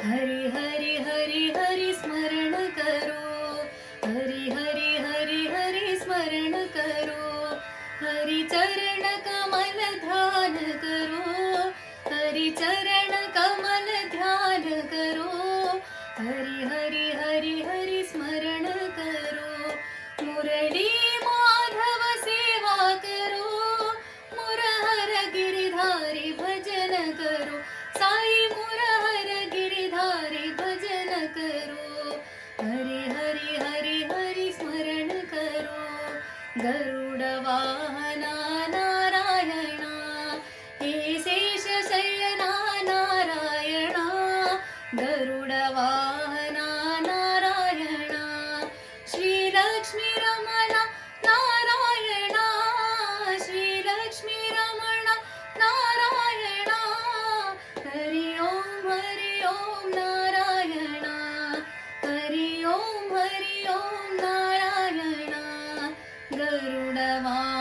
हरि हरि हरि हरि स्मरण करो, हरि हरि हरि हरि स्मरण करो, हरि चरण कमल ध्यान करो, हरि चरण कमल ध्यान करो, हरि हरि हरि हरि स्मरण करो, मुरली माधव सेवा करो, मुरहर गिरिधारी भजन करो, साई मुरहर गिरिधारी भजन करो, हरि हरि हरि हरि स्मरण करो, गरुड वाहना नारायणा, हे शेष शयना नारायणा, गरुड वाहना नारायणा, श्री लक्ष्मी रमण नारायणा, श्री लक्ष्मी रमण नारायणा, हरि ओम नारायणा, हरि ओम नारायणा, गरुड वाहना